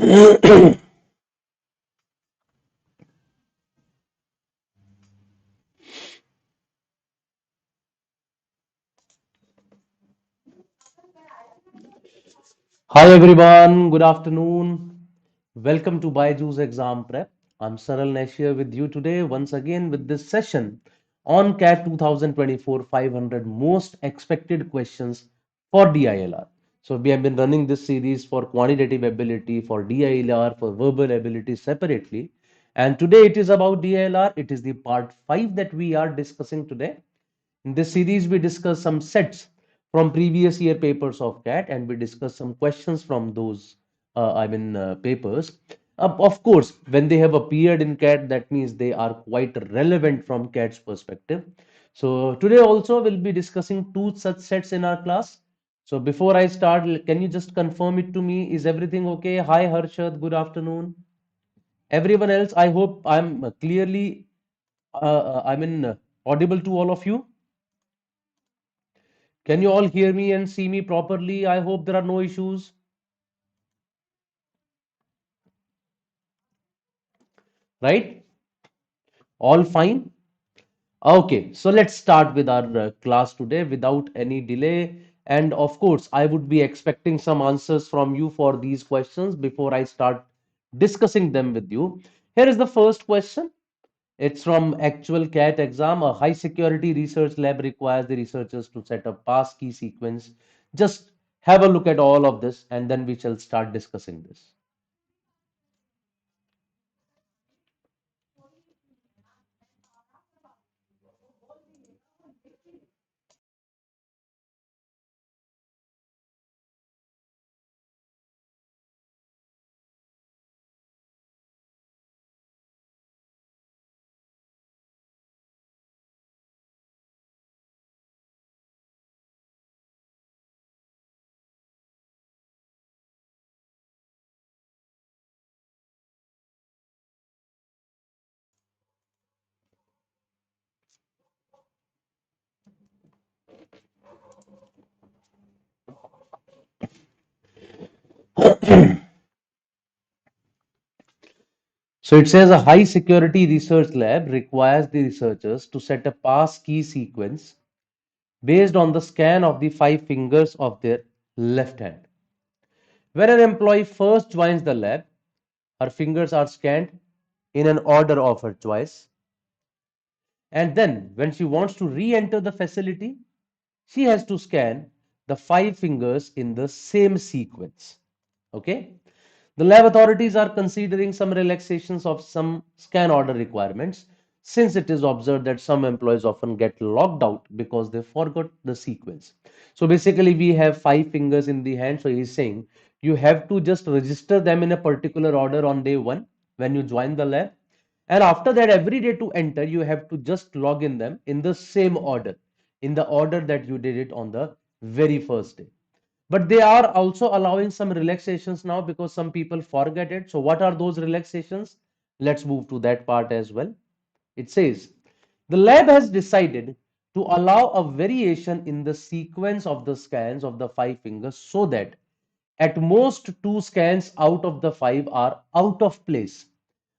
Hi everyone, good afternoon. Welcome to BYJU'S exam prep. I'm Saral Nash here with you today once again with this session on CAT 2024 500 most expected questions for DILR. So we have been running this series for quantitative ability, for DILR, for verbal ability separately. And today it is about DILR. It is the part 5 that we are discussing today. In this series, we discuss some sets from previous year papers of CAT and we discuss some questions from those, papers. Of course, when they have appeared in CAT, that means they are quite relevant from CAT's perspective. So today also we'll be discussing two such sets in our class. So before I start, can you just confirm it to me? Is everything okay? Hi Harshad, good afternoon. Everyone else, I hope I'm clearly, audible to all of you. Can you all hear me and see me properly? I hope there are no issues, right? All fine? Okay, so let's start with our class today without any delay. And of course, I would be expecting some answers from you for these questions before I start discussing them with you. Here is the first question. It's from actual CAT exam. A high security research lab requires the researchers to set up pass key sequence. Just have a look at all of this and then we shall start discussing this. So it says a high security research lab requires the researchers to set a pass key sequence based on the scan of the five fingers of their left hand. When an employee first joins the lab, her fingers are scanned in an order of her choice. And then, when she wants to re enter the facility, she has to scan the five fingers in the same sequence. Okay. The lab authorities are considering some relaxations of some scan order requirements since it is observed that some employees often get locked out because they forgot the sequence. So basically, we have five fingers in the hand. So he's saying you have to just register them in a particular order on day one when you join the lab. And after that, every day to enter, you have to just log in them in the same order, in the order that you did it on the very first day. But they are also allowing some relaxations now because some people forget it. So what are those relaxations? Let's move to that part as well. It says the lab has decided to allow a variation in the sequence of the scans of the five fingers so that at most two scans out of the five are out of place.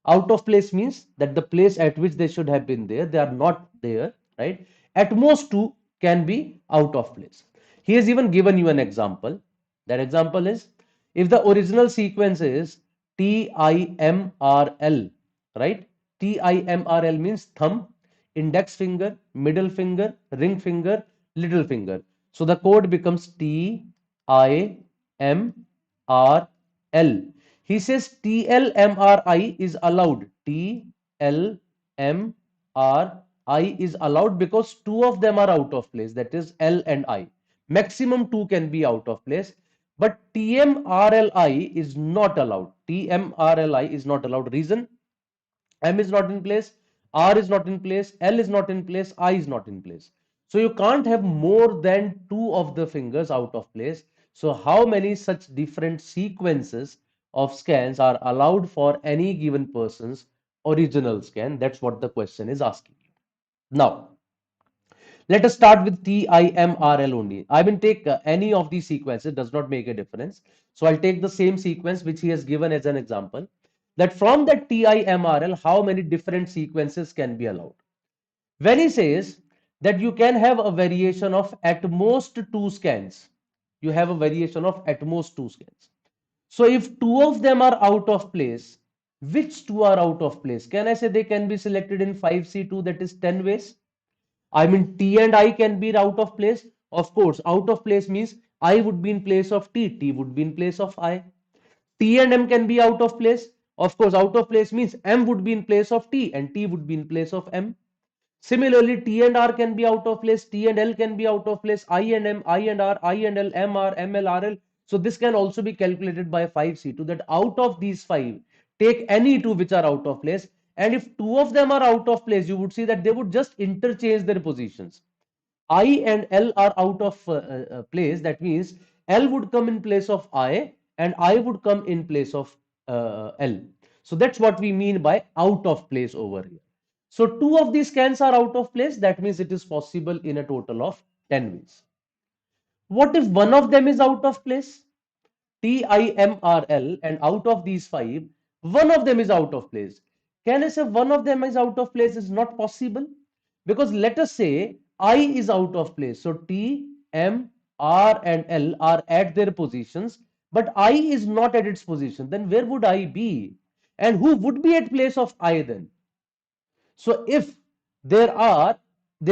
Out of place means that the place at which they should have been there, they are not there, right? At most two can be out of place. He has even given you an example. That example is if the original sequence is TIMRL, right? TIMRL means thumb, index finger, middle finger, ring finger, little finger. So the code becomes TIMRL. He says TLMRI is allowed. TLMRI is allowed because two of them are out of place. That is L and I. Maximum two can be out of place. But TMRLI is not allowed. TMRLI is not allowed. Reason? M is not in place, R is not in place, L is not in place, I is not in place. So you can't have more than two of the fingers out of place. So how many such different sequences of scans are allowed for any given person's original scan? That's what the question is asking. Now, Let us start with TIMRL only. I will take any of these sequences, does not make a difference. So I'll take the same sequence which he has given as an example. That from that TIMRL, how many different sequences can be allowed? When he says that you can have a variation of at most two scans, you have a variation of at most two scans. So if two of them are out of place, which two are out of place? Can I say they can be selected in 5C2, that is 10 ways? I mean, T and I can be out of place. Of course, out of place means I would be in place of T, T would be in place of I. T and M can be out of place. Of course, out of place means M would be in place of T and T would be in place of M. Similarly, T and R can be out of place, T and L can be out of place, I and M, I and R, I and L, M, R, M, L, R, L. So this can also be calculated by 5C2, that out of these five, take any two which are out of place. And if two of them are out of place, you would see that they would just interchange their positions. I and L are out of place. That means L would come in place of I and I would come in place of L. So that's what we mean by out of place over here. So two of these scans are out of place. That means it is possible in a total of 10 ways. What if one of them is out of place? TIMRL, and out of these five, one of them is out of place. Can I say one of them is out of place is not possible? Because let us say I is out of place. So T, M, R, and L are at their positions, but I is not at its position. Then where would I be? And who would be at place of I then? So if there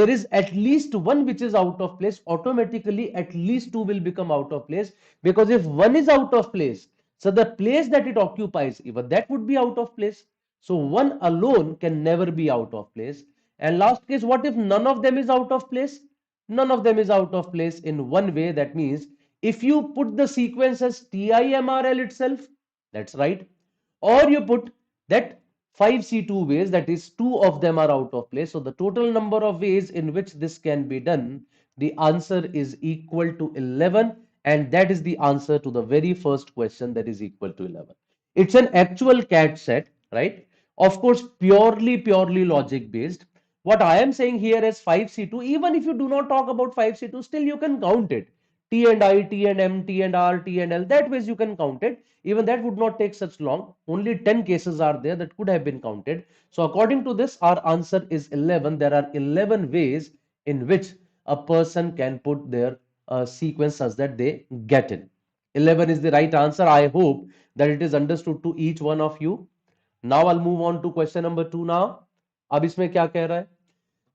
is at least one which is out of place, automatically at least two will become out of place, because if one is out of place, so the place that it occupies, even that would be out of place. So one alone can never be out of place. And last case, what if none of them is out of place? None of them is out of place in one way. That means if you put the sequence as TIMRL itself, that's right, or you put that 5C2 ways, that is two of them are out of place. So the total number of ways in which this can be done, the answer is equal to 11, and that is the answer to the very first question, that is equal to 11. It's an actual CAT set, right? Of course, purely logic based. What I am saying here is 5C2, even if you do not talk about 5C2, still you can count it. T and I, T and M, T and R, T and L, that ways you can count it. Even that would not take such long. Only 10 cases are there that could have been counted. So according to this, our answer is 11. There are 11 ways in which a person can put their sequence such that they get in. 11 is the right answer. I hope that it is understood to each one of you. Now I'll move on to question number 2 now. अब इसमें क्या कह रहा है?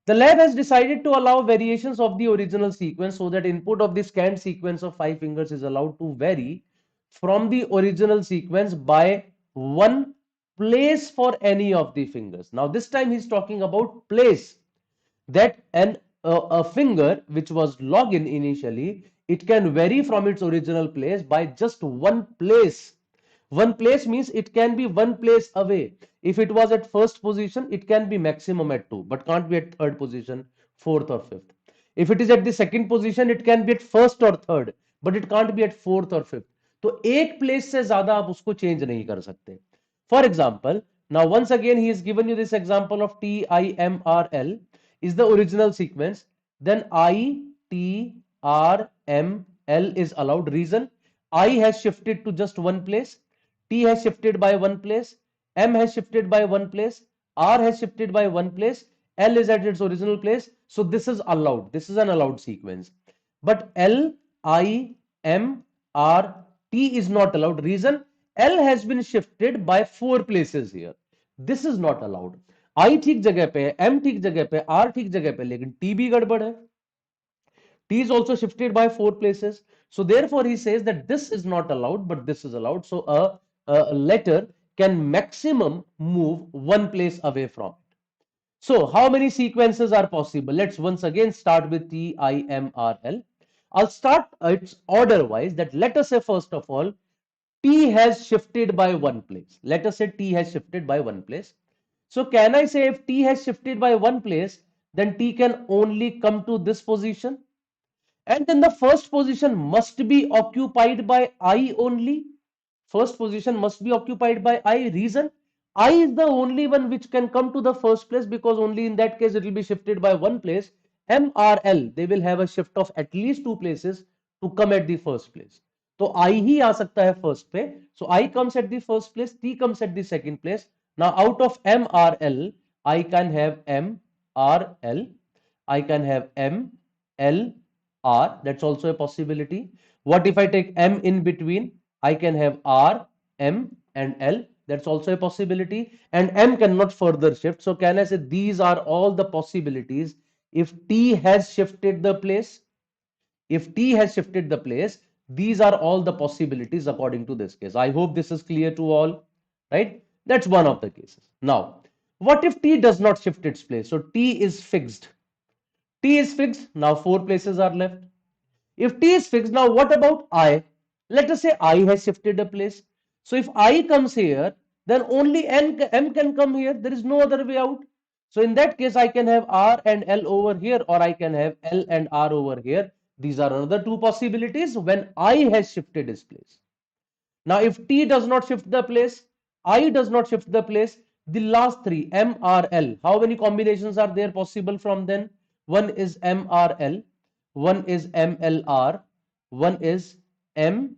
The lab has decided to allow variations of the original sequence so that input of the scanned sequence of 5 fingers is allowed to vary from the original sequence by one place for any of the fingers. Now this time he's talking about place, that a finger which was login initially, it can vary from its original place by just one place. One place means it can be one place away. If it was at first position, it can be maximum at 2, but can't be at third position, fourth or fifth. If it is at the second position, it can be at first or third, but it can't be at fourth or fifth. तो एक place से ज्यादा आप उसको change नहीं कर सकते. For example, now once again he has given you this example of TIMRL is the original sequence. Then ITRML is allowed. Reason: I has shifted to just one place, T has shifted by one place, M has shifted by one place, R has shifted by one place, L is at its original place. So this is allowed. This is an allowed sequence. But L, I, M, R, T is not allowed. Reason: L has been shifted by 4 places here. This is not allowed. I ठीक जगह पे है, M ठीक जगह पे, R ठीक जगह पे, लेकिन T भी गड़बड़ है. T is also shifted by 4 places. So therefore he says that this is not allowed, but this is allowed. So a letter can maximum move one place away from it. So how many sequences are possible? Let's once again start with TIMRL. I'll start its order wise. That let us say first of all, T has shifted by one place. Let us say T has shifted by one place. So can I say if T has shifted by one place, then T can only come to this position? And then the first position must be occupied by I only. First position must be occupied by I. Reason: I is the only one which can come to the first place, because only in that case it will be shifted by one place. M, R, L, they will have a shift of at least 2 places to come at the first place. तो I ही आ सकता है first पे. So I comes at the first place, T comes at the second place. Now out of M, R, L, I can have M, R, L. I can have M, L, R. That's also a possibility. What if I take M in between? I can have R, M, and L. That's also a possibility. And M cannot further shift. So can I say these are all the possibilities if T has shifted the place? If T has shifted the place, these are all the possibilities according to this case. I hope this is clear to all, right? That's one of the cases. Now, what if T does not shift its place? So T is fixed. T is fixed. Now 4 places are left. If T is fixed, now what about I? Let us say I has shifted a place. So if I comes here, then only M can come here. There is no other way out. So in that case, I can have R and L over here, or I can have L and R over here. These are another two possibilities when I has shifted its place. Now, if T does not shift the place, I does not shift the place, the last three, M, R, L, how many combinations are there possible from then? One is M, R, L, one is M, L, R, one is M,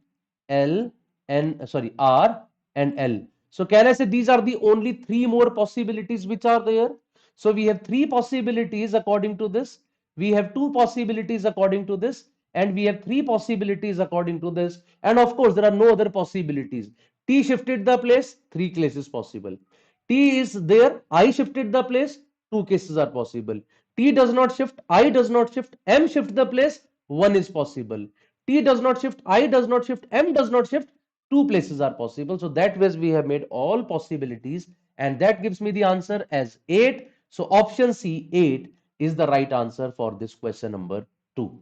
L, and sorry, R and L. So can I say these are the only three more possibilities which are there? So we have three possibilities according to this. We have two possibilities according to this, and we have three possibilities according to this. And of course, there are no other possibilities. T shifted the place, three cases possible. T is there, I shifted the place, two cases are possible. T does not shift, I does not shift, M shift the place, one is possible. T does not shift, I does not shift, M does not shift, two places are possible. So that way we have made all possibilities, and that gives me the answer as 8. So option C, 8, is the right answer for this question number 2.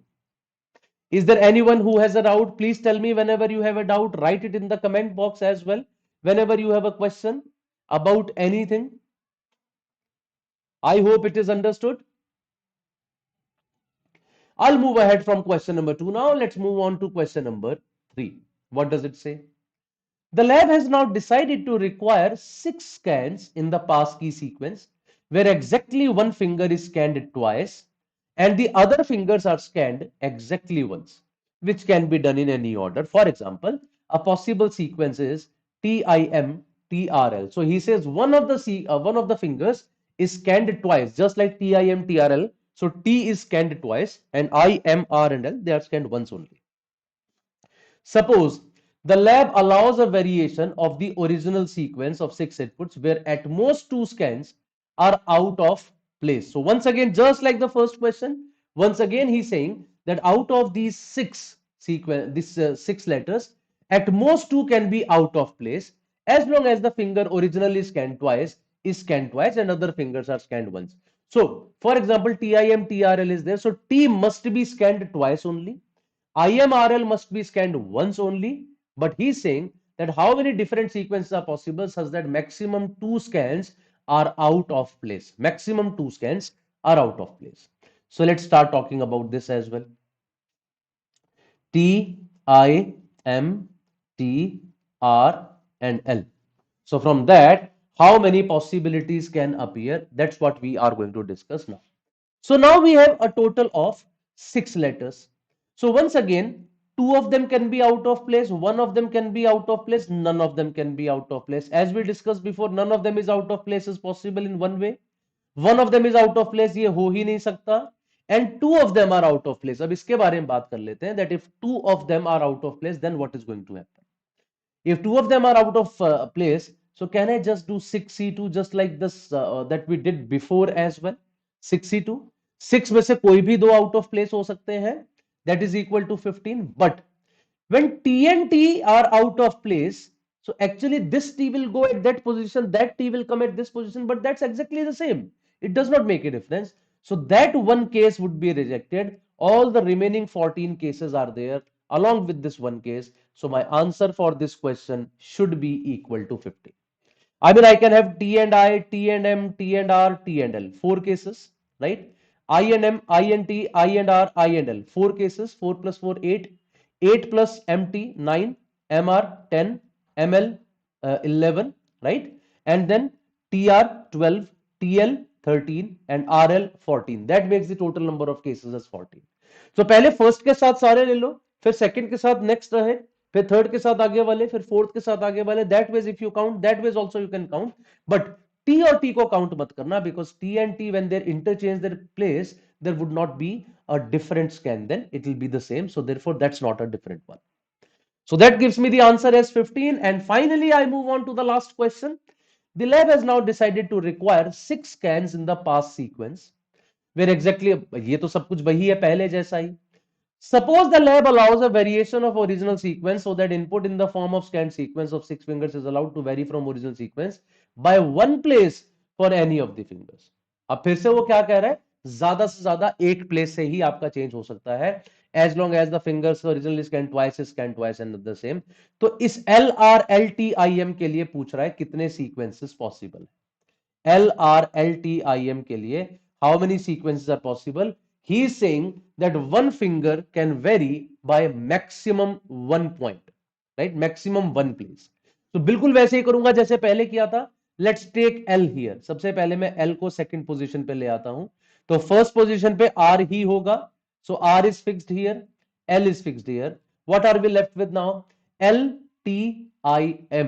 Is there anyone who has a doubt? Please tell me whenever you have a doubt. Write it in the comment box as well. Whenever you have a question about anything. I hope it is understood. I'll move ahead from question number 2. Now let's move on to question number 3. What does it say? The lab has now decided to require 6 scans in the passkey sequence where exactly one finger is scanned twice and the other fingers are scanned exactly once, which can be done in any order. For example, a possible sequence is TIM, TRL. So he says one of the fingers is scanned twice, just like TIM, TRL. So T is scanned twice and I, M, R, and L, they are scanned once only. Suppose the lab allows a variation of the original sequence of 6 inputs where at most 2 scans are out of place. So once again, just like the first question, once again he's saying that out of these 6 6 letters, at most 2 can be out of place as long as the finger originally scanned twice is scanned twice and other fingers are scanned once. So for example, TIM, TRL is there. So T must be scanned twice only. IMRL must be scanned once only, but he's saying that how many different sequences are possible such that maximum 2 scans are out of place. Maximum 2 scans are out of place. So let's start talking about this as well. T, I, M, T, R, and L. So from that, how many possibilities can appear? That's what we are going to discuss now. So now we have a total of 6 letters. So once again, 2 of them can be out of place, 1 of them can be out of place, none of them can be out of place. As we discussed before, none of them is out of place is possible in one way. One of them is out of place, ये हो ही नहीं सकता. And 2 of them are out of place. अब इसके बारे में बात कर लेते हैं that if 2 of them are out of place, then what is going to happen? If 2 of them are out of place, so can I just do 6C2 just like this that we did before as well? 6C2. 6 में से कोई भी 2 out of place हो सकते हैं. That is equal to 15. But when T and T are out of place, so actually this T will go at that position, that T will come at this position, but that's exactly the same. It does not make a difference. So that one case would be rejected. All the remaining 14 cases are there along with this one case. So my answer for this question should be equal to 50. I mean, I can have T and I, T and M, T and R, T and L. 4 cases, right? I and M, I and T, I and R, I and L. 4 cases, 4 plus 4, 8. 8 plus MT, 9. MR, 10. ML, 11, right? And then TR, 12. TL, 13 and RL 14. That makes the total number of cases as 14. So पहले first के साथ सारे ले लो, फिर second के साथ next रहे, फिर थर्ड के साथ आगे वाले, फिर फोर्थ के साथ आगे वाले. That ways if you count, that ways also you can count. But T और टी को काउंट मत करना, because T and T when they interchange their place, there would not be a different scan, then it will be the same, so therefore that's not a different one. So that gives me the answer as 15. And finally I move on to the last question. The lab has now decided to require 6 scans in the pass sequence, where exactly ये तो सब कुछ वही है पहले जैसा ही. Suppose the lab allows a variation of original sequence so that input in the form of scanned sequence of 6 fingers is allowed to vary from original sequence by one place for any of the fingers. अब फिर से वो क्या कह रहा है, ज्यादा से ज्यादा एक प्लेस से ही आपका चेंज हो सकता है, as long as the fingers originally scanned twice is scanned twice and the same. तो इस LRLTIM के लिए पूछ रहा है कितने सीक्वेंसेस पॉसिबल है. LRLTIM के लिए how many sequences are possible? He is saying that one finger can vary by maximum 1 point, right? Maximum 1 place. तो बिल्कुल वैसे ही करूंगा जैसे पहले किया था. Let's take L here. सबसे पहले मैं L को सेकंड पोजीशन पे ले आता हूं. तो फर्स्ट पोजीशन पे R ही होगा. So R is fixed here, L is fixed here. What are we left with now? LTIM.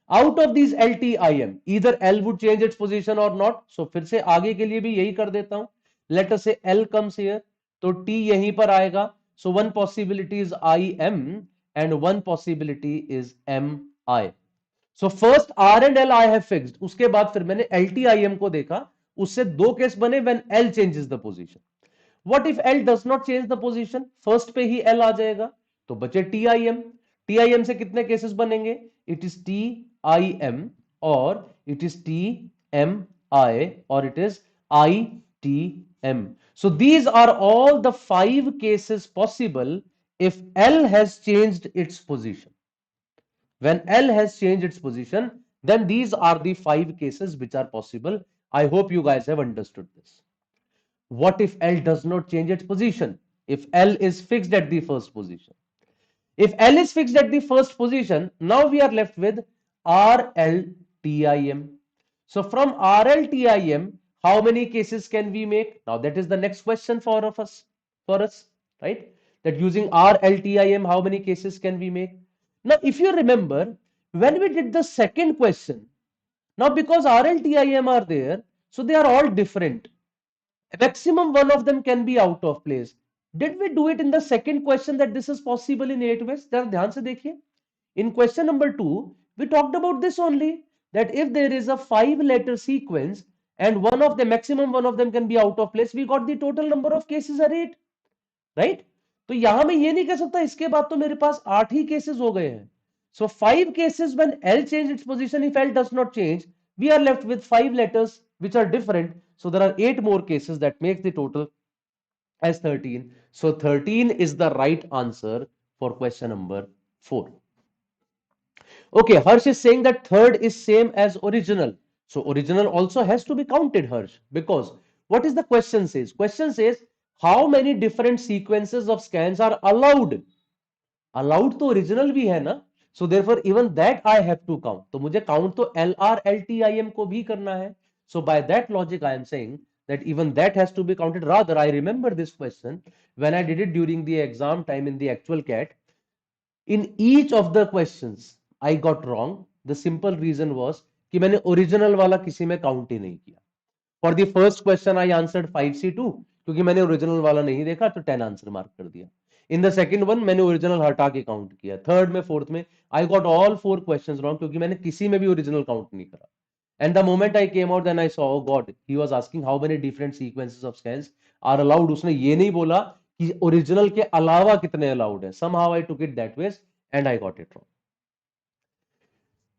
Out of these LTIM, either L would change its position or not. So फिर से आगे के लिए भी यही कर देता हूं. Let us say L comes here, तो T यहीं पर आएगा. So one possibility is IM and one possibility is MI. So first R and L I have fixed. उसके बाद फिर मैंने LTIM को देखा, उससे दो केस बने when L changes the position. What if L does not change the position? First पे ही L आ जाएगा, तो बचे TIM. TIM से कितने केसेस बनेंगे? It is TIM or it is TMI or it is ITM. So these are all the 5 cases possible if L has changed its position. When L has changed its position, then these are the 5 cases which are possible. I hope you guys have understood this. What if L does not change its position? If L is fixed at the first position. If L is fixed at the first position, now we are left with RLTIM. So from RLTIM, how many cases can we make? Now that is the next question for us, right? That using RLTIM, how many cases can we make? Now, if you remember, when we did the second question, now because RLTIM are there, so they are all different. Maximum one of them can be out of place. Did we do it in the second question that this is possible in 8 ways? ध्यान से देखिए. In question number 2, we talked about this only, that if there is a 5-letter sequence and one of the maximum one of them can be out of place, we got the total number of cases are 8, right? तो यहां मैं ये नहीं कह सकता इसके बाद तो मेरे पास 8 ही केसेस हो गए हैं. So 5 cases when L change its position, if L does not change, we are left with 5 letters which are different. So there are 8 more cases that makes the total as 13. So 13 is the right answer for question number 4. Okay, Harsh is saying that third is same as original. So original also has to be counted, Harsh, because what is the question says? Question says how many different sequences of scans are allowed? Allowed तो original भी है ना. So therefore even that I have to count. तो मुझे count तो LRLTIM को भी करना है. So by that logic I am saying that even that has to be counted. Rather, I remember this question when I did it during the exam time in the actual CAT. In each of the questions I got wrong. The simple reason was कि मैंने original वाला किसी में count ही नहीं किया. For the first question I answered 5C2 क्योंकि मैंने original वाला नहीं देखा तो 10 आंसर मार्क कर दिया. In the second one मैंने original हटा के काउंट किया. थर्ड में, फोर्थ में I got all 4 questions wrong क्योंकि मैंने किसी में भी original काउंट नहीं करा. And the moment I came out, then I saw, oh God, he was asking how many different sequences of scans are allowed. उसने ये नहीं बोला कि original के अलावा कितने allowed है. Somehow I took it that way and I got it wrong.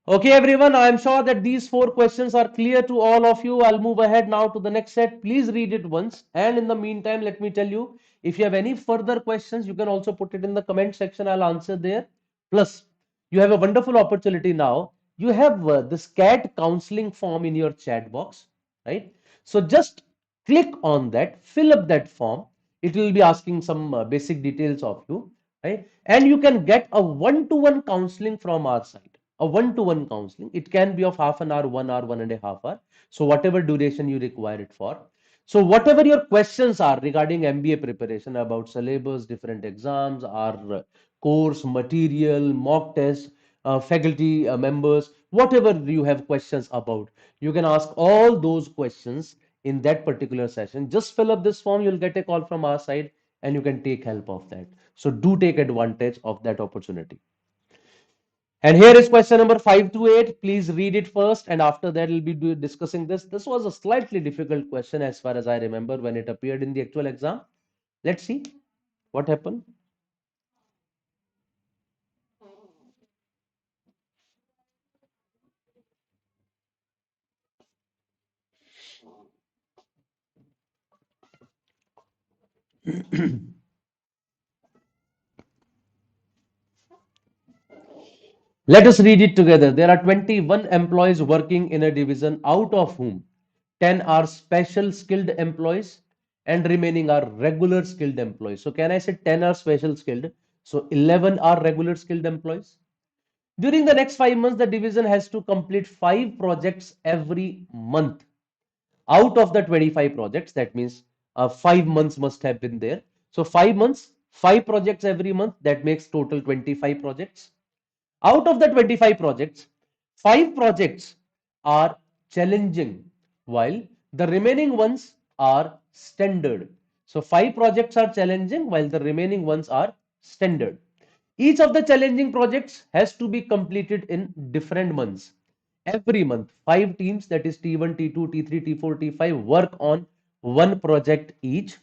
Okay, everyone, I am sure that these 4 questions are clear to all of you. I'll move ahead now to the next set. Please read it once. And in the meantime, let me tell you, if you have any further questions, you can also put it in the comment section. I'll answer there. Plus, you have a wonderful opportunity now. You have this CAT counseling form in your chat box, right? So just click on that, fill up that form. It will be asking some basic details of you, right? And you can get a one-to-one counseling from our side. a one-to-one counseling. It can be of half an hour, 1 hour, 1.5 hours. So whatever duration you require it for. So whatever your questions are regarding MBA preparation about syllabus, different exams, our course material, mock tests, faculty members, whatever you have questions about, you can ask all those questions in that particular session. Just fill up this form, you'll get a call from our side and you can take help of that. So do take advantage of that opportunity. And here is question number 5 to 8. Please read it first, and after that, we'll be discussing this. This was a slightly difficult question as far as I remember when it appeared in the actual exam. Let's see what happened. Let us read it together. There are 21 employees working in a division, out of whom 10 are special skilled employees and remaining are regular skilled employees. So, can I say 10 are special skilled? So, 11 are regular skilled employees. During the next 5 months, the division has to complete 5 projects every month. Out of the 25 projects, that means 5 months must have been there. So 5 months, 5 projects every month, that makes total 25 projects. Out of the 25 projects, 5 projects are challenging, while the remaining ones are standard. So 5 projects are challenging, while the remaining ones are standard. Each of the challenging projects has to be completed in different months. Every month, 5 teams, that is T1, T2, T3, T4, T5, work on one project each.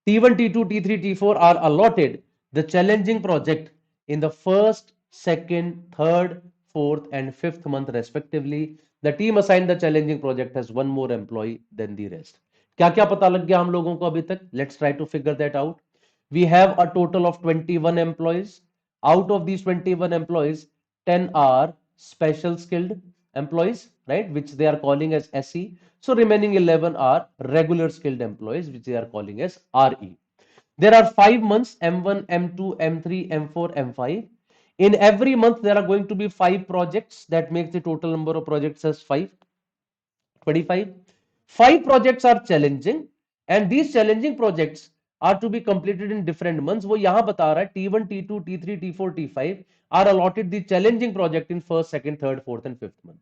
T1, T2, T3, T4 are allotted the challenging project in the first, second, third, fourth, and fifth month respectively. The team assigned the challenging project has one more employee than the rest. क्या क्या पता लग गया हम लोगों को अभी तक? Let's try to figure that out. We have a total of 21 employees. Out of these 21 employees, 10 are special skilled employees, right, which they are calling as SE. So remaining 11 are regular skilled employees, which they are calling as RE. There are 5 months, M1, M2, M3, M4, M5. In every month, there are going to be 5 projects. That makes the total number of projects as 5, 25. 5 projects are challenging, and these challenging projects are to be completed in different months. वो यहाँ बता रहा है T1, T2, T3, T4, T5 are allotted the challenging project in first, second, third, fourth and fifth month.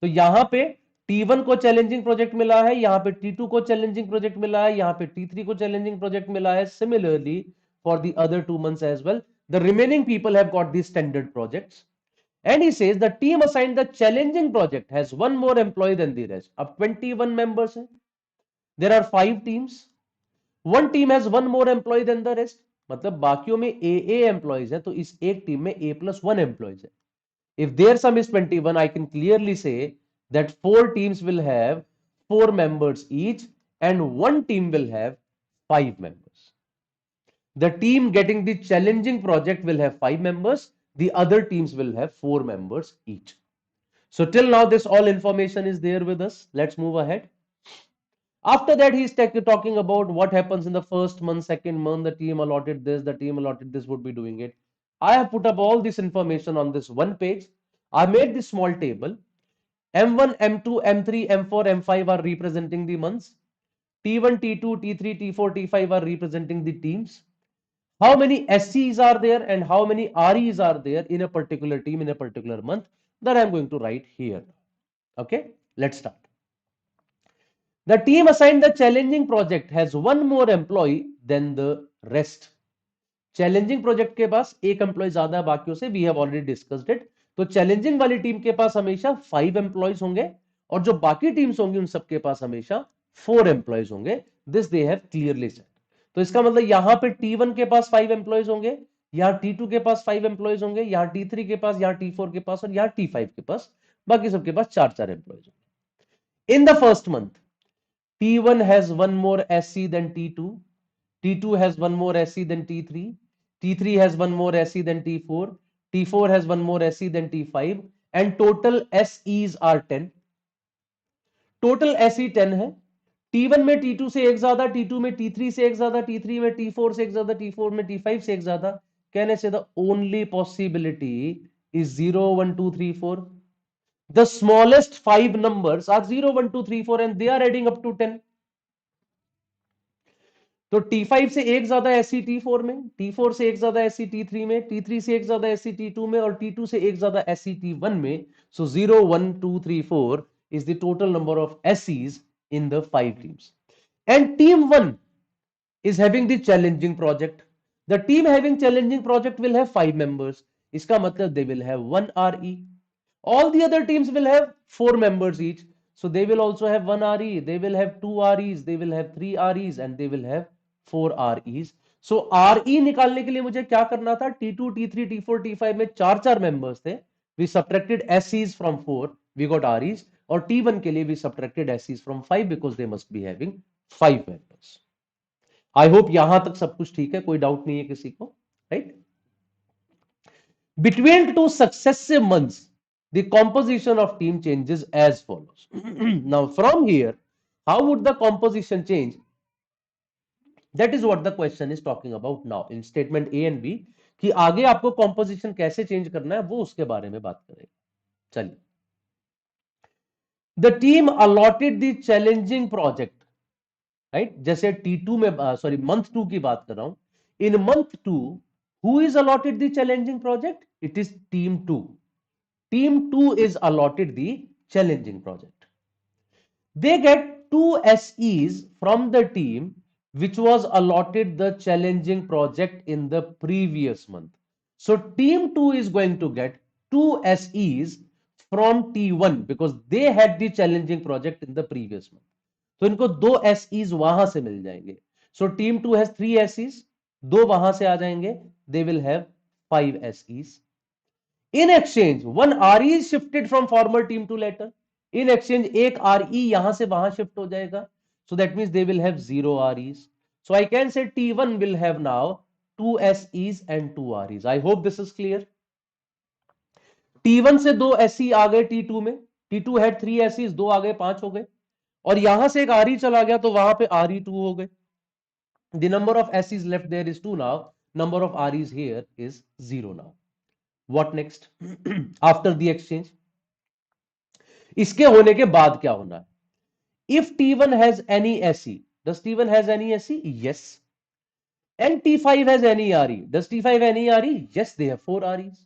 तो यहाँ पे T1 को challenging project मिला है, यहाँ पे T2 को चैलेंजिंग प्रोजेक्ट मिला है, यहाँ पे T3 को चैलेंजिंग प्रोजेक्ट मिला है. Similarly, for the other 2 months as well, the remaining people have got these standard projects. And he says the team assigned the challenging project has one more employee than the rest. अब 21 members हैं. There are 5 teams. One team has one more employee than the rest. मतलब बाकियों में AA employees है, तो इस एक team में A+1 employees है. If their sum is 21, I can clearly say that 4 teams will have 4 members each and one team will have 5 members. The team getting the challenging project will have 5 members. The other teams will have 4 members each. So till now, this all information is there with us. Let's move ahead. After that, he's talking about what happens in the first month, second month, the team allotted this, the team allotted this would be doing it. I have put up all this information on this one page. I made this small table. M1, M2, M3, M4, M5 are representing the months. T1, T2, T3, T4, T5 are representing the teams. How many SCs are there and how many REs are there in a particular team in a particular month, that I'm going to write here. Okay, let's start. The team assigned the challenging project has one more employee than the rest. Challenging project के पास एक employ ज्यादा है बाकियों से. We have already discussed it. तो challenging वाली team के पास हमेशा 5 एम्प्लॉयज होंगे और जो बाकी टीम्स होंगी उन सबके पास हमेशा 4 एम्प्लॉयज होंगे. This they have clearly said. तो इसका मतलब यहां पे T1 के पास 5 एम्प्लॉयज होंगे, यहां T2 के पास 5 एम्प्लॉयज होंगे, यहां T3 के पास, यहां T4 के पास और यहां T5 के पास. बाकी सबके पास 4 एम्प्लॉयज होंगे. In the first month T1 has one more SC than T2. T2 has one more SC than T3. T3 has one more SC than T4. T4 has one more SC than T5. And total SEs are 10. Total SE 10 है. T1 में T2 से एक ज्यादा, T2 में T3 से एक ज्यादा, T3 में T4 से एक ज्यादा, T4 में T5 से एक ज्यादा. Can I say the only possibility is 0 1 2 3 4. The smallest 5 numbers are 0 1 2 3 4 and they are adding up to 10. तो T5 से एक ज्यादा एससी T4 में, T4 से एक ज्यादा एससी T3 में, T3 से एक ज्यादा एससी T2 में और T2 से एक ज्यादा एससी T1 में. So 0 1 2 3 4 is the total number of SCs in the 5 teams. And team 1 is having the challenging project. The team having challenging project will have 5 members. इसका मतलब they will have 1 RE. All the other teams will have 4 members each. So they will also have 1 RE, they will have 2 REs, they will have 3 REs and they will have 4 REs. So RE निकालने के लिए मुझे क्या करना था? T2, T3, T4, T5 में 4 members थे. We subtracted SCs from 4, we got REs. और T1 के लिए we subtracted SCs from 5 because they must be having 5 members. I hope यहां तक सब कुछ ठीक है, कोई डाउट नहीं है किसी को, right? Between 2 successive months, the composition of team changes as follows. Now, from here, how would the composition change? That is what the question is talking about now in statement A and B. कि आगे आपको composition कैसे change करना है वो उसके बारे में बात करेंगे. चलिए. The team allotted the challenging project, right? जैसे T2 में सॉरी month 2 की बात कर रहा हूं. In month 2, who is allotted the challenging project? It is team 2. Team 2 is allotted the challenging project. They get 2 SEs from the team which was allotted the challenging project in the previous month. So team 2 is going to get 2 SEs from T1 because they had the challenging project in the previous month. तो इनको 2 SEs वहां से मिल जाएंगे. So team 2 has 3 SEs, 2 वहां से आ जाएंगे. They will have 5 SEs. In exchange, 1 RE is shifted from former team to later. In exchange, एक RE यहां से वहां shift हो जाएगा. So that means they will have 0 REs. So I can say T1 will have now 2 SEs and 2 REs. I hope this is clear. T1 से 2 SE आ गए T2 में. T2 had 3 SEs, 2 आ गए, 5 हो गए. और यहां से एक RE चला गया तो वहां पे RE2 हो गए. The number of SEs left there is 2 now. Number of REs here is 0 now. What next? After the exchange. इसके होने के बाद क्या होना है? If T1 has any SE, does T1 has any SE? Yes. And T5 has any RE. Does T5 any RE? Yes, they have 4 REs.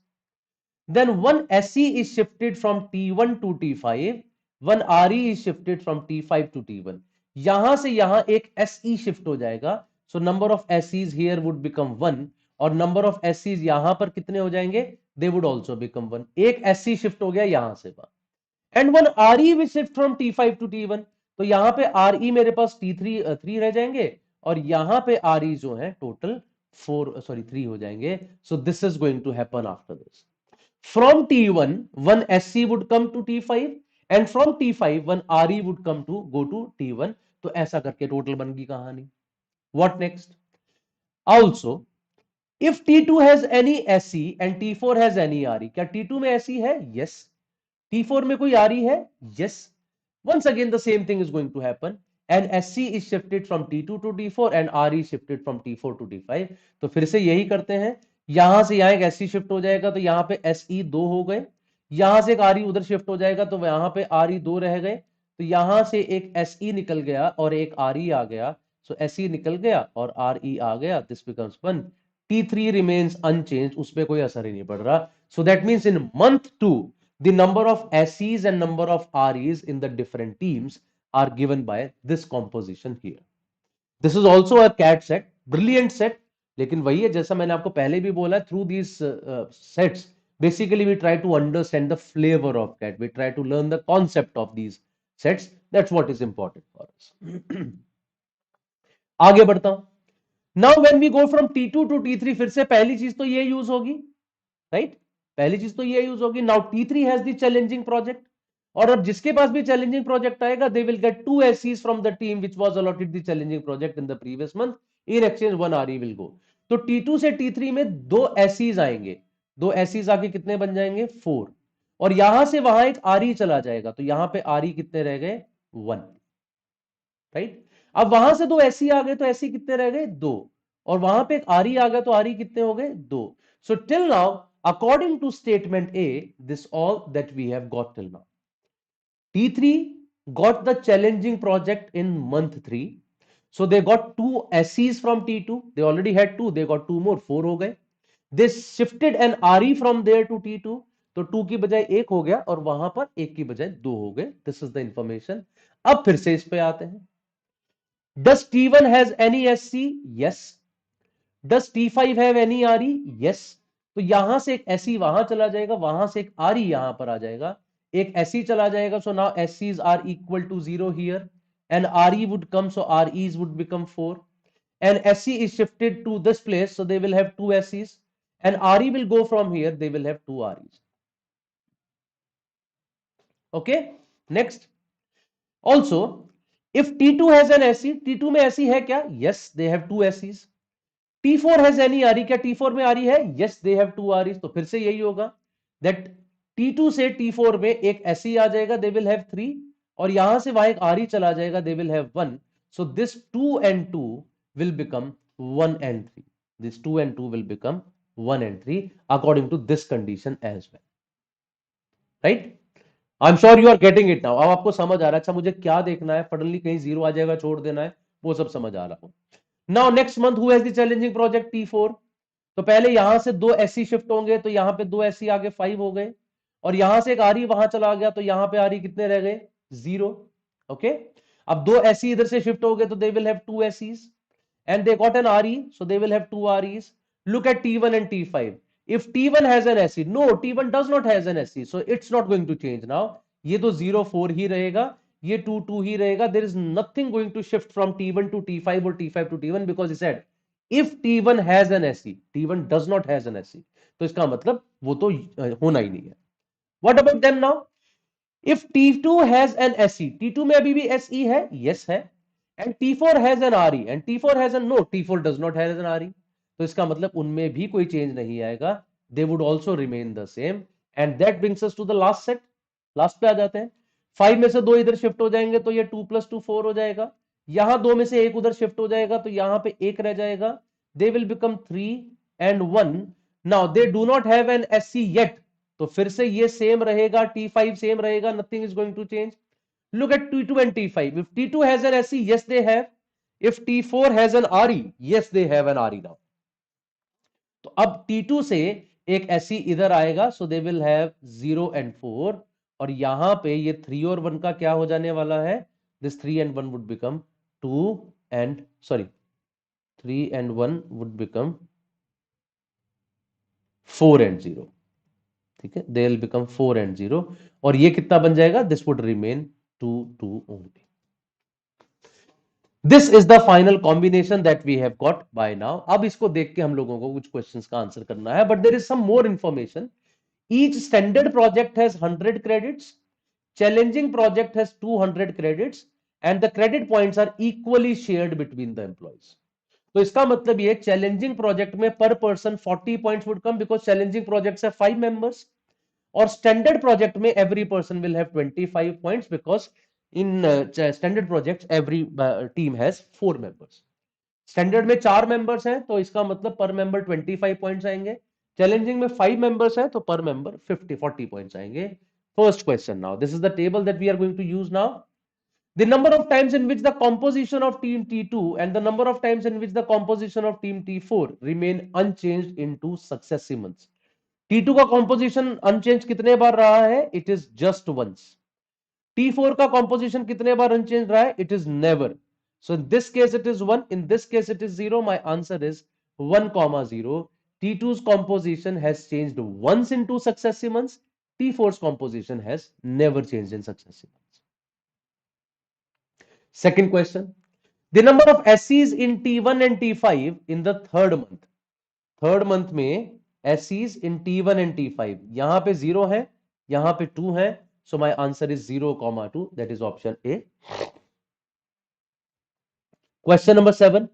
Then one SE is shifted from T1 to T5. One RE is shifted from T5 to T1. यहां से यहां एक SE shift हो जाएगा. So number of SEs here would become 1. और number of SEs यहां पर कितने हो जाएंगे? They would also become 1. एक SE shift हो गया यहां से वहां. And one RE will shift from T5 to T1. तो यहां पे RE मेरे पास T3 3 रह जाएंगे और यहां पे RE जो है टोटल 3 हो जाएंगे. So this is going to happen after this. From T1, one SC would come to T5 and from T5, one RE would come to go to T1. तो ऐसा करके टोटल बन गई कहानी. What next? Also, if T2 has any SE and T4 has any RE, क्या T2 में SE है? Yes. T4 में कोई RE है? Yes. Once again, the same thing is going to happen. And SC is shifted from T2 to T4 and RE shifted from T4 to T5. तो फिर से यही करते हैं. यहां से यहां एक SC शिफ्ट हो जाएगा तो यहां पे SE 2 हो गए. यहां से एक RE उधर शिफ्ट हो जाएगा तो यहां पे RE 2 रह गए. तो यहां से एक SE निकल गया और एक RE आ गया. So SE निकल गया और RE आ गया. This becomes 1. T3 remains unchanged. उसपे कोई असर ही नहीं पड़ रहा. So that means in month 2, the number of SEs and number of REs in the different teams are given by this composition here. This is also a CAT set, brilliant set. लेकिन वही है जैसा मैंने आपको पहले भी बोला, through these sets, basically we try to understand the flavor of CAT. We try to learn the concept of these sets. That's what is important for us. आगे बढ़ता हूं. Now when we go from T2 to T3, फिर से पहली चीज तो ये use होगी, राइट? पहली चीज तो ये यूज होगी. Now T3 has the challenging project और अब जिसके पास भी चैलेंजिंग प्रोजेक्ट आएगा they will get 2 SEs from the team which was allotted the challenging project in the previous month. In exchange 1 RE will go. तो T2 से T3 में 2 SEs आएंगे. 2 SEs आके कितने बन जाएंगे? 4. और यहां से वहां एक RE चला जाएगा तो यहां पे RE कितने रह गए? 1, राइट? अब वहां से 2 SE आ गए तो SE कितने रह गए? 2. और वहां पे एक RE आ गया तो RE कितने हो गए? 2. So till now According to statement A, this all that we have got till now. T3 got the challenging project in month 3. So they got 2 SEs from T2. They already had 2. They got 2 more. 4 हो गए. They shifted an RE from there to T2. तो 2 की बजाय 1 हो गया और वहां पर 1 की बजाय 2 हो गए. This is the information. अब फिर से इस पे आते हैं. Does T1 has any SC? Yes. Does T5 have any RE? Yes. तो यहां से एक SE वहां चला जाएगा, वहां से एक RE यहां पर आ जाएगा, एक SE चला जाएगा. So now SCs are equal to 0 here, and RE would come, so REs would become 4. And SE is shifted to this place, so they will have 2 SEs, and RE will go from here, they will have 2 REs. Okay, next. Also, if T2 has an SE, T2 में SE है क्या? Yes, they have 2 SEs. T4 has any RE? क्या T4 में RE है? Yes, they have 2 REs. तो फिर से यही होगा that T2 से T4 में एक SE आ जाएगा, they will have 3, और यहां से वहां एक RE चला जाएगा, they will have 1. So this 2 and 2 will become 1 and 3. This 2 and 2 will become 1 and 3 according to this condition as well. Right? I'm sure you are getting it now. अब आपको समझ आ रहा है. अच्छा मुझे क्या देखना है? सडनली कहीं 0 आ जाएगा, छोड़ देना है, वो सब समझ आ रहा हूं. Now next month who has the challenging project? T4. तो पहले यहां से 2 SE शिफ्ट होंगे, तो यहां पे 2 SE आगे 5 हो गए, और यहां से एक RE वहां चला गया, तो यहां पे RE कितने रह गए? 0. ओके, अब 2 SE इधर से शिफ्ट हो गए, तो they will have 2 SEs, and they got an RE, so they will have 2 REs. Look at T1 and T5. If T1 has an SE, no, T1 does not has an SE, so it's not going to change now. ये तो 0 4 ही रहेगा, ये 2 2 ही रहेगा. There is nothing going to shift from T1 to T5 or T5 to T1, because he said if T1 has an SE, T1 does not has an SE. तो इसका मतलब वो तो होना ही नहीं है. What about them now? If T2 has an SE, T2 में अभी भी SE है? Yes है. And T4 has an RE, and T4 has an, no, T4 does not have an RE. तो इसका मतलब उनमें भी कोई चेंज नहीं आएगा. They would also remain the same. And that brings us to the last set. Last पे आ जाते हैं. 5 में से 2 इधर शिफ्ट हो जाएंगे, तो ये 2 + 2 4 हो जाएगा. यहां 2 में से 1 उधर शिफ्ट हो जाएगा, तो यहां पे 1 रह जाएगा. They will become 3 and 1. Now they do not have an SC yet. तो फिर से ये सेम रहेगा, T5 सेम रहेगा, nothing is going to change. Look at T2 and T5. If T2 has an SE, yes they have. If T4 has an RE, yes they have an RE now. तो अब T2 से एक SE इधर आएगा, so they will have 0 and 4, और यहां पे ये 3 और 1 का क्या हो जाने वाला है? This 3 and 1 would become 2 and, sorry, 3 and 1 would become 4 and 0. ठीक है, they will become 4 and 0, और ये कितना बन जाएगा? This would remain 2 2 only. This is the final combination that we have got by now. अब इसको देख के हम लोगों को कुछ क्वेश्चंस का आंसर करना है, but there is some more information. Each standard project has 100 credits, challenging project has 200 credits, and the credit points are equally shared between the employees. तो इसका मतलब ये चैलेंजिंग प्रोजेक्ट में पर person 40 points would come, because challenging projects है 5 members, और standard project में every person will have 25 points, because in standard projects every team has 4 members. Standard में 4 मेंबर्स हैं, तो इसका मतलब पर मेंबर 25 पॉइंट्स आएंगे. चैलेंजिंग में 5 मेंबर्स हैं, तो पर मेंबर 40 पॉइंट्स आएंगे. First question now, this is the table that we are going to use now. The number of times in which the composition of team T2 and the number of times in which the composition of team T4 remain unchanged into successive months. T2 का composition unchanged कितने बार रहा है? It is just once. T4 का composition कितने बार unchanged रहा है? It is never. So in this case it is 1, in this case it is 0. My answer is 1, 0. T2's composition has changed once into successive months. T4's composition has never changed in successive months. Second question, the number of SCs in T1 and T5 in the third month. Third month में SCs in T1 and T5, यहां पे 0 है, यहां पे 2 है, so my answer is 0, 2, that is option A. Question number 7,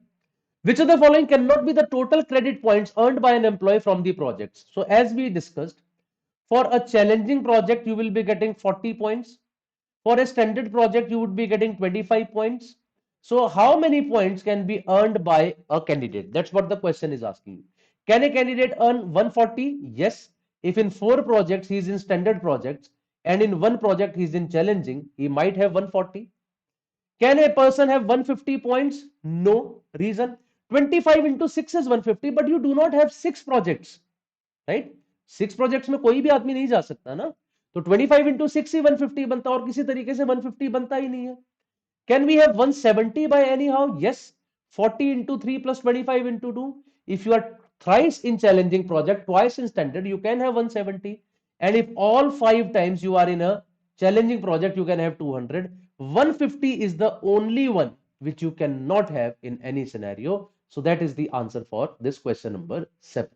which of the following cannot be the total credit points earned by an employee from the projects? So as we discussed, for a challenging project you will be getting 40 points. For a standard project, you would be getting 25 points. So how many points can be earned by a candidate? That's what the question is asking you. Can a candidate earn 140? Yes. if in 4 projects he is in standard projects and in 1 project he is in challenging, he might have 140. Can a person have 150 points? No. Reason, 25 into 6 is 150, but you do not have 6 projects, right? 6 projects में कोई भी आदमी नहीं जा सकता ना, तो 25 into 6 ही 150 बनता, और किसी तरीके से 150 बनता ही नहीं है. Can we have 170 by anyhow? Yes. 40 into 3 plus 25 into 2. If you are thrice in challenging project, twice in standard, you can have 170. And if all 5 times you are in a challenging project, you can have 200. 150 is the only one which you cannot have in any scenario. So that is the answer for this question number 7.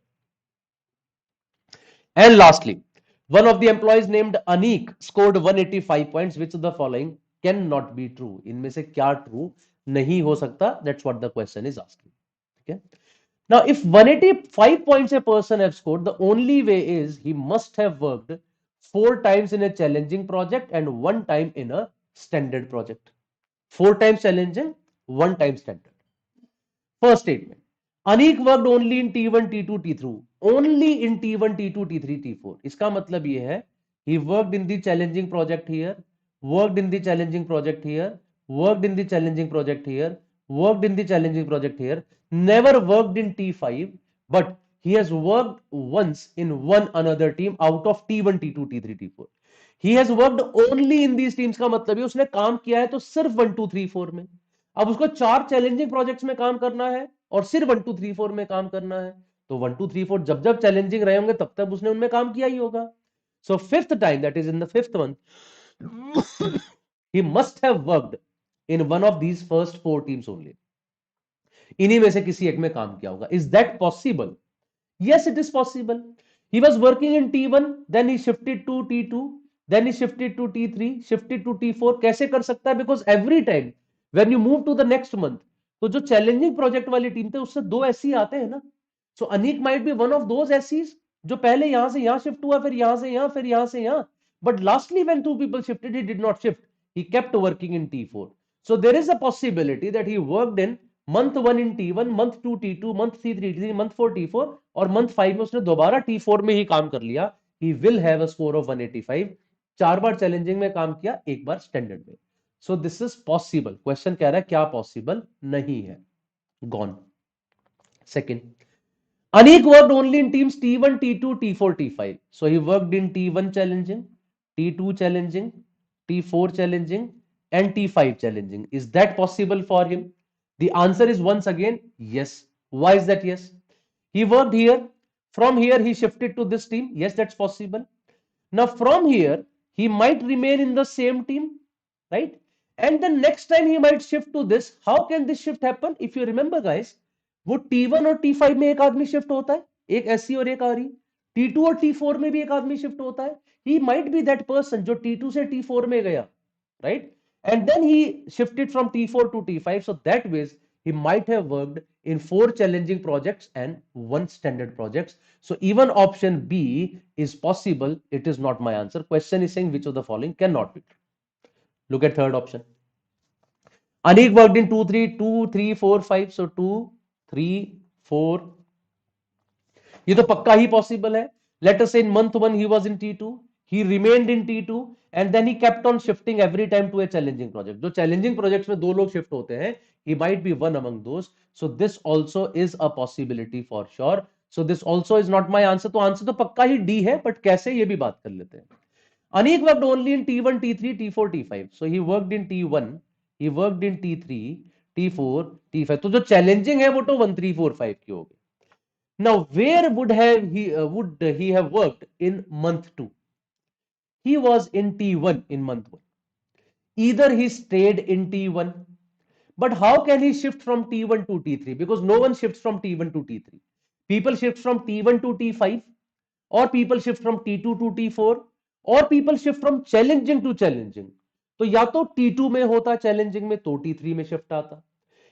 And lastly, one of the employees named Anik scored 185 points. Which of the following cannot be true? इनमें से क्या true नहीं हो सकता? That's what the question is asking. Okay. Now, if 185 points a person have scored, the only way is he must have worked 4 times in a challenging project and 1 time in a standard project. 4 times challenging, 1 time standard. First statement. Anik worked only in T1, T2, T3. Only in T1, T2, T3, T4. इसका मतलब ये है, he worked in the challenging project here, worked in the challenging project here, worked in the challenging project here, worked in the challenging project here, never worked in T5, but he has worked once in one another team out of T1, T2, T3, T4. He has worked only in these teams का मतलब है उसने काम किया है तो सिर्फ 1, 2, 3, 4 में. अब उसको 4 चैलेंजिंग प्रोजेक्ट्स में काम करना है और सिर्फ 1, 2, 3, 4 में काम करना है, तो 1, 2, 3, 4 जब जब चैलेंजिंग रहे होंगे तब तब उसने उनमें काम किया ही होगा. So fifth time, that is in the fifth month, he must have worked in one of these first 4 teams only. इन्हीं में से किसी एक में काम किया होगा. Is that possible? Yes, it is possible. He was working in T1, then he shifted to T2, then he shifted to T3, shifted to T4. कैसे कर सकता है? Because every time when you move to the next month, तो जो challenging project वाली team थे उससे 2 SC आते हैं ना. So Anik might be one of those SCs जो पहले यहां से यहां शिफ्ट हुआ, फिर यहां से यहां, फिर यहां से यहां. But lastly when 2 people shifted, he did not shift. He kept working in T4. So there is a possibility that he worked in month 1 in T1, month 2 T2, month 3 T3, month 4 T4 और month 5 में उसने दोबारा T4 में ही काम कर लिया. He will have a score of 185. 4 bar challenging में काम किया, 1 बार स्टैंडर्ड में. So this is possible. Question कह रहा है क्या पॉसिबल नहीं है. Gone. Second, Anik worked only in teams T1, T2, T4, T5. So he worked in T1 challenging, T2 challenging, T4 challenging, and T5 challenging. Is that possible for him? The answer is once again yes. Why is that yes? He worked here. From here, he shifted to this team. Yes, that's possible. Now, from here, he might remain in the same team, right? And the next time he might shift to this. How can this shift happen? If you remember, guys, वो T1 और T5 में एक आदमी shift होता है, एक SC और एक RE. T2 और T4 में भी एक आदमी शिफ्ट होता है. He might be that person जो T2 से T4 में गया, right? And then he shifted from T4 to T5. So that ways he might have worked in 4 challenging projects and 1 standard projects. So even option B is possible. It is not my answer. Question is saying which of the following cannot be true. Look at third option. Anik worked in 2, 3, 2, 3, 4, 5. So 2, 3, 4. ये तो पक्का ही possible है. Let us say in month 1 he was in T2. He remained in T2 and then he kept on shifting every time to a challenging project. जो challenging projects में 2 लोग shift होते हैं, he might be one among those. So this also is a possibility for sure. So this also is not my answer. तो answer तो पक्का ही D है, but कैसे ये भी बात कर लेते हैं. Anik worked only in T1, T3, T4, T5. So he worked in T1, he worked in T3, T4, T5. तो जो challenging है वो तो 1, 3, 4, 5 की होगी. Now, where would he have worked in month 2? He was in T1 in month 1. Either he stayed in T1, but how can he shift from T1 to T3? Because no one shifts from T1 to T3. People shift from T1 to T5, or people shift from T2 to T4, or people shift from challenging to challenging. तो या तो T2 में होता challenging में तो T3 में shift आता,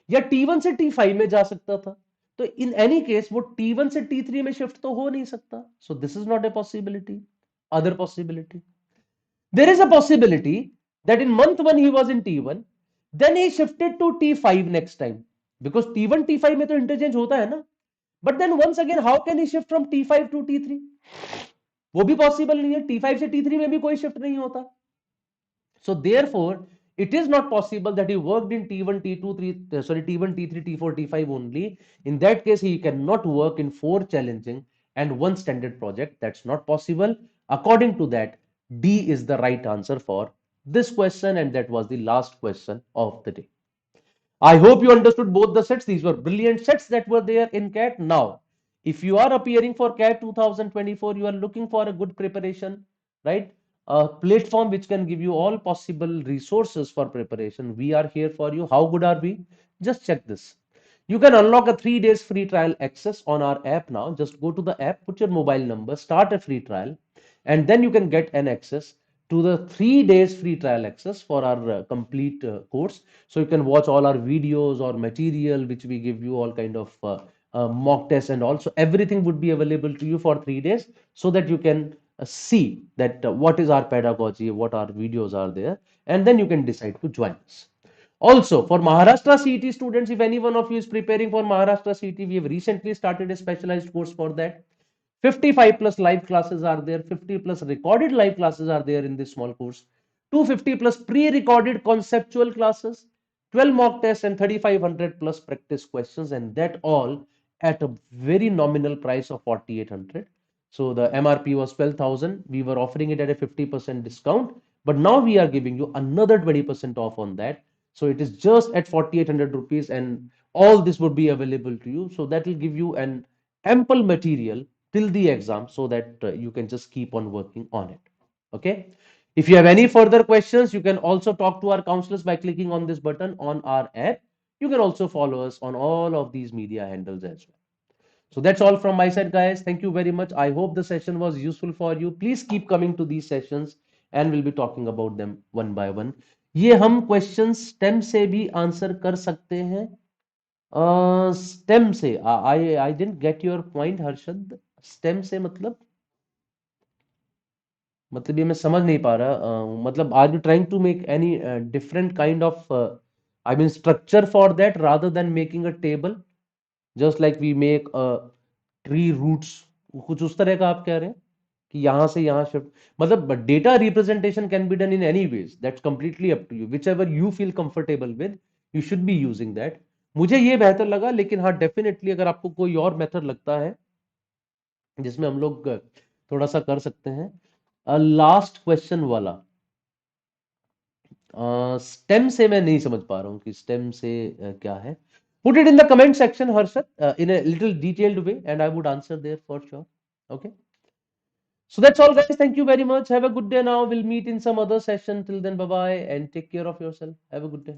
या T1 से T5 में जा सकता था. तो in any case वो T1 से T3 में shift तो हो नहीं सकता. So this is not a possibility. Other possibility. There is a possibility that in month 1 he was in T1, then he shifted to T5 next time. Because T1, T5 में तो interchange होता है ना. But then once again, how can he shift from T5 to T3? वो भी possible नहीं है, T5 से T3 में भी कोई शिफ्ट नहीं होता. So therefore, it is not possible that he worked in T1, T2, 3, sorry, T1, T3, T4, T5 only. In that case, he cannot work in 4 challenging and 1 standard project. That's not possible. According to that, D is the right answer for this question, and that was the last question of the day. I hope you understood both the sets. These were brilliant sets that were there in CAT. Now, if you are appearing for CAT 2024, you are looking for a good preparation, right? A platform which can give you all possible resources for preparation. We are here for you. How good are we? Just check this. You can unlock a 3 days free trial access on our app now. Just go to the app, put your mobile number, start a free trial, and then you can get an access to the 3 days free trial access for our complete course. So you can watch all our videos or material which we give you, all kind of mock tests, and also everything would be available to you for 3 days, so that you can see that what is our pedagogy, what our videos are there, and then you can decide to join us. Also, for Maharashtra CET students, if any one of you is preparing for Maharashtra CET, we have recently started a specialized course for that. 55 plus live classes are there, 50 plus recorded live classes are there in this small course, 250 plus pre-recorded conceptual classes, 12 mock tests, and 3500 plus practice questions, and that all at a very nominal price of 4800. So the MRP was 12,000. We were offering it at a 50% discount, but now we are giving you another 20% off on that. So it is just at 4800 rupees, and all this would be available to you. So that will give you an ample material till the exam, so that you can just keep on working on it. Okay. If you have any further questions, you can also talk to our counselors by clicking on this button on our app. You can also follow us on all of these media handles as well. So that's all from my side, guys. Thank you very much. I hope the session was useful for you. Please keep coming to these sessions, and we'll be talking about them one by one. ये हम question stem से भी answer कर सकते हैं. Stem से I didn't get your point Harshad. Stem से मतलब ये मैं समझ नहीं पा रहा. मतलब are you trying to make any different kind of I mean structure for that rather than making a table, just like we make tree roots, कुछ उस तरह का आप कह रहे हैं कि यहां से यहां शिफ्ट. मतलब data representation can be done in any ways, that's completely up to you, whichever you feel comfortable with, you should be using that. मुझे ये बेहतर लगा, लेकिन हाँ डेफिनेटली अगर आपको कोई और मेथड लगता है जिसमें हम लोग थोड़ा सा कर सकते हैं. लास्ट क्वेश्चन वाला स्टेम से मैं नहीं समझ पा रहा हूँ कि स्टेम से क्या है. Put it in the comment section, Harshad, in a little detailed way, and I would answer there for sure. Okay. So that's all, guys. Thank you very much. Have a good day now. We'll meet in some other session. Till then, bye bye, and take care of yourself. Have a good day.